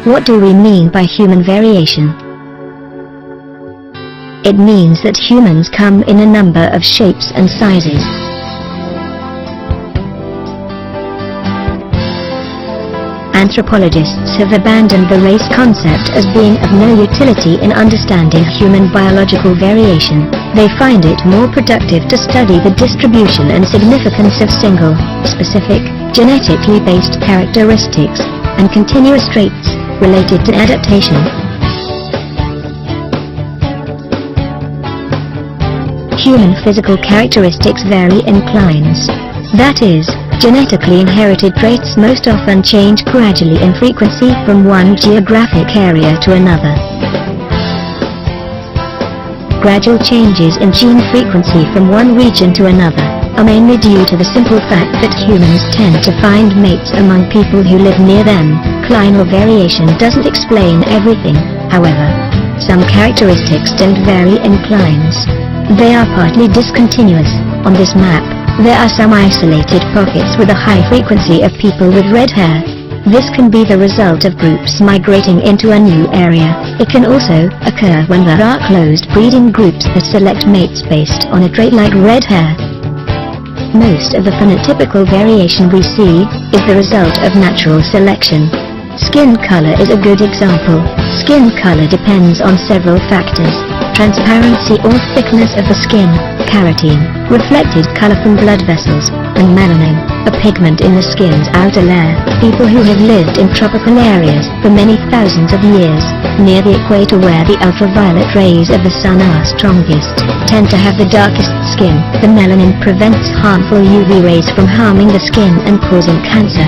What do we mean by human variation? It means that humans come in a number of shapes and sizes. Anthropologists have abandoned the race concept as being of no utility in understanding human biological variation. They find it more productive to study the distribution and significance of single, specific, genetically based characteristics, and continuous traits related to adaptation. Human physical characteristics vary in clines. That is, genetically inherited traits most often change gradually in frequency from one geographic area to another. Gradual changes in gene frequency from one region to another are mainly due to the simple fact that humans tend to find mates among people who live near them. Clinal variation doesn't explain everything, however. Some characteristics don't vary in clines. They are partly discontinuous. On this map, there are some isolated pockets with a high frequency of people with red hair. This can be the result of groups migrating into a new area. It can also occur when there are closed breeding groups that select mates based on a trait like red hair. Most of the phenotypical variation we see is the result of natural selection. Skin color is a good example. Skin color depends on several factors: transparency or thickness of the skin, carotene, reflected color from blood vessels, and melanin, a pigment in the skin's outer layer. People who have lived in tropical areas for many thousands of years, near the equator where the ultraviolet rays of the sun are strongest, tend to have the darkest skin. The melanin prevents harmful UV rays from harming the skin and causing cancer.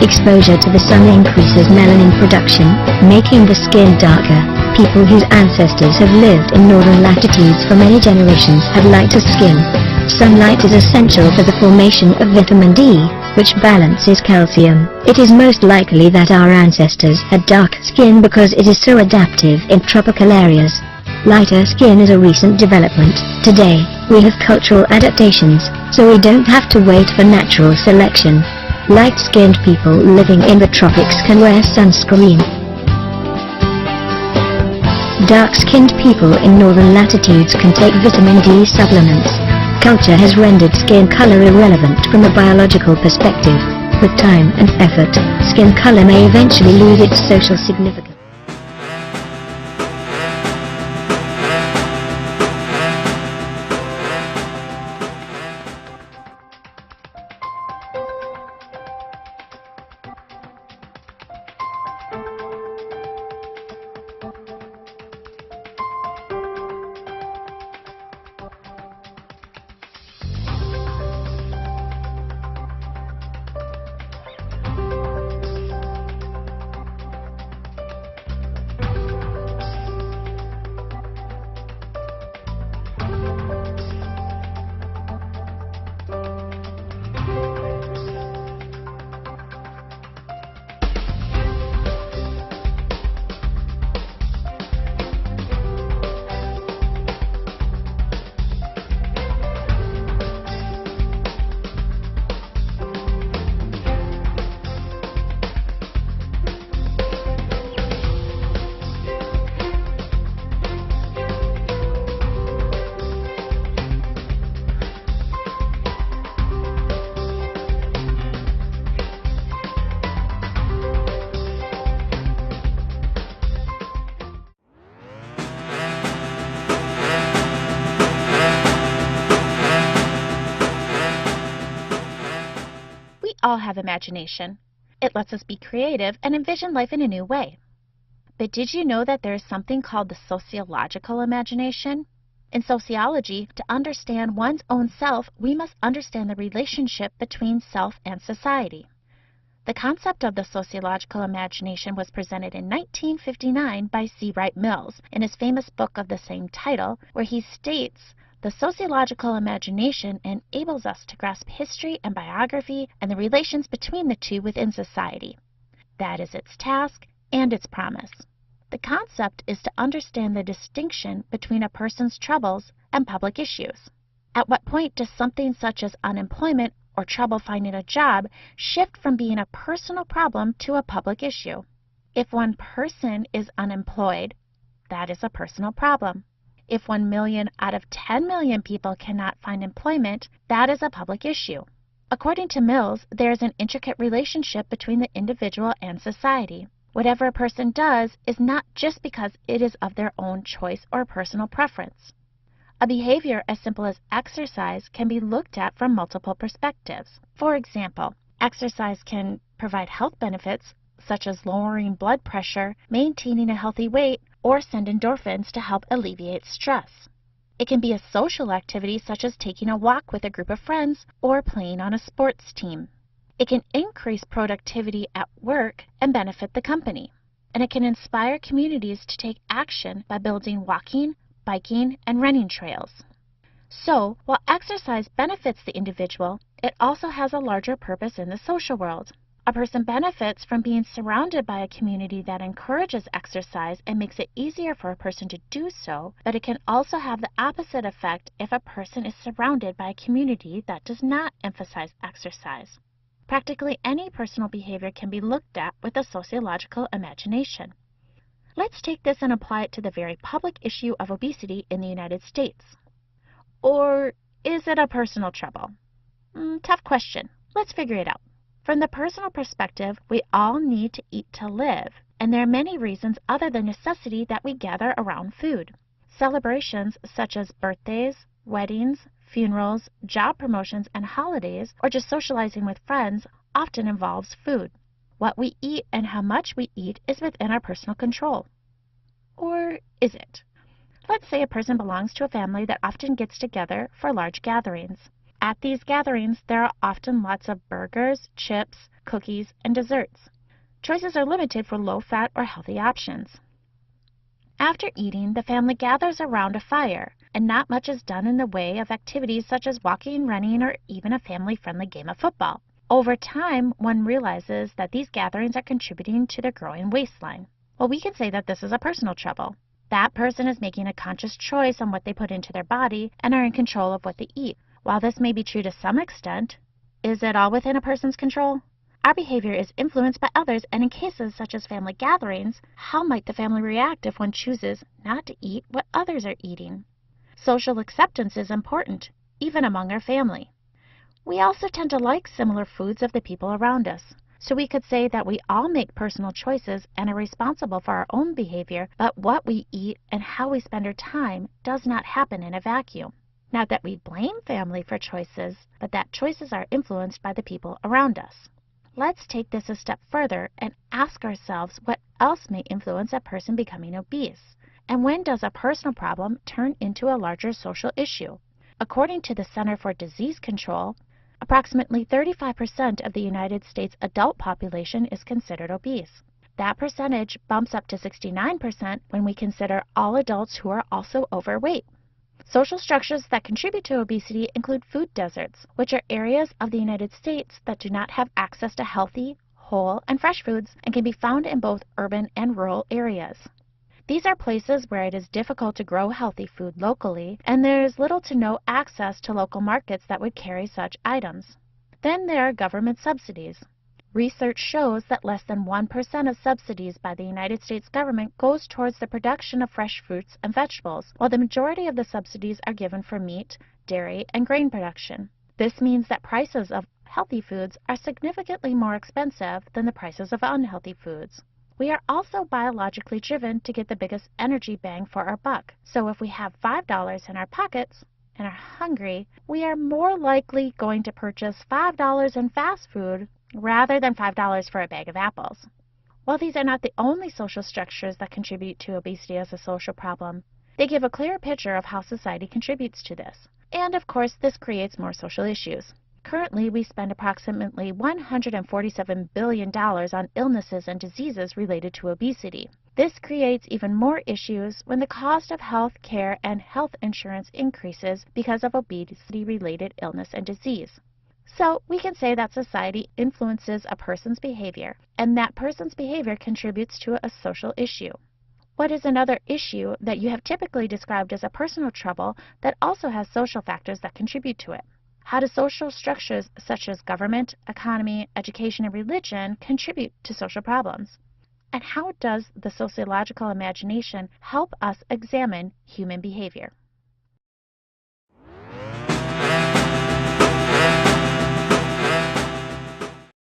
Exposure to the sun increases melanin production, making the skin darker. People whose ancestors have lived in northern latitudes for many generations have lighter skin. Sunlight is essential for the formation of vitamin D, which balances calcium. It is most likely that our ancestors had dark skin because it is so adaptive in tropical areas. Lighter skin is a recent development. Today, we have cultural adaptations, so we don't have to wait for natural selection. Light-skinned people living in the tropics can wear sunscreen. Dark-skinned people in northern latitudes can take vitamin D supplements. Culture has rendered skin color irrelevant from a biological perspective. With time and effort, skin color may eventually lose its social significance. All have imagination. It lets us be creative and envision life in a new way. But did you know that there is something called the sociological imagination? In sociology, to understand one's own self, we must understand the relationship between self and society. The concept of the sociological imagination was presented in 1959 by C. Wright Mills in his famous book of the same title, where he states, "The sociological imagination enables us to grasp history and biography and the relations between the two within society. That is its task and its promise." The concept is to understand the distinction between a person's troubles and public issues. At what point does something such as unemployment or trouble finding a job shift from being a personal problem to a public issue? If one person is unemployed, that is a personal problem. If 1 million out of 10 million people cannot find employment, that is a public issue. According to Mills, there is an intricate relationship between the individual and society. Whatever a person does is not just because it is of their own choice or personal preference. A behavior as simple as exercise can be looked at from multiple perspectives. For example, exercise can provide health benefits such as lowering blood pressure, maintaining a healthy weight, or send endorphins to help alleviate stress. It can be a social activity such as taking a walk with a group of friends or playing on a sports team. It can increase productivity at work and benefit the company. And it can inspire communities to take action by building walking, biking, and running trails. So, while exercise benefits the individual, it also has a larger purpose in the social world. A person benefits from being surrounded by a community that encourages exercise and makes it easier for a person to do so, but it can also have the opposite effect if a person is surrounded by a community that does not emphasize exercise. Practically any personal behavior can be looked at with a sociological imagination. Let's take this and apply it to the very public issue of obesity in the United States. Or is it a personal trouble? Tough question. Let's figure it out. From the personal perspective, we all need to eat to live, and there are many reasons other than necessity that we gather around food. Celebrations such as birthdays, weddings, funerals, job promotions, and holidays, or just socializing with friends, often involves food. What we eat and how much we eat is within our personal control. Or is it? Let's say a person belongs to a family that often gets together for large gatherings. At these gatherings, there are often lots of burgers, chips, cookies, and desserts. Choices are limited for low-fat or healthy options. After eating, the family gathers around a fire, and not much is done in the way of activities such as walking, running, or even a family-friendly game of football. Over time, one realizes that these gatherings are contributing to their growing waistline. Well, we can say that this is a personal trouble. That person is making a conscious choice on what they put into their body and are in control of what they eat. While this may be true to some extent, is it all within a person's control? Our behavior is influenced by others, and in cases such as family gatherings, how might the family react if one chooses not to eat what others are eating? Social acceptance is important, even among our family. We also tend to like similar foods of the people around us. So we could say that we all make personal choices and are responsible for our own behavior, but what we eat and how we spend our time does not happen in a vacuum. Not that we blame family for choices, but that choices are influenced by the people around us. Let's take this a step further and ask ourselves what else may influence a person becoming obese, and when does a personal problem turn into a larger social issue? According to the Center for Disease Control, approximately 35% of the United States adult population is considered obese. That percentage bumps up to 69% when we consider all adults who are also overweight. Social structures that contribute to obesity include food deserts, which are areas of the United States that do not have access to healthy, whole, and fresh foods and can be found in both urban and rural areas. These are places where it is difficult to grow healthy food locally, and there is little to no access to local markets that would carry such items. Then there are government subsidies. Research shows that less than 1% of subsidies by the United States government goes towards the production of fresh fruits and vegetables, while the majority of the subsidies are given for meat, dairy, and grain production. This means that prices of healthy foods are significantly more expensive than the prices of unhealthy foods. We are also biologically driven to get the biggest energy bang for our buck. So if we have $5 in our pockets and are hungry, we are more likely going to purchase $5 in fast food rather than $5 for a bag of apples. While these are not the only social structures that contribute to obesity as a social problem, they give a clear picture of how society contributes to this. And of course, this creates more social issues. Currently, we spend approximately $147 billion on illnesses and diseases related to obesity. This creates even more issues when the cost of health care and health insurance increases because of obesity-related illness and disease. So we can say that society influences a person's behavior, and that person's behavior contributes to a social issue. What is another issue that you have typically described as a personal trouble that also has social factors that contribute to it? How do social structures such as government, economy, education, and religion contribute to social problems? And how does the sociological imagination help us examine human behavior?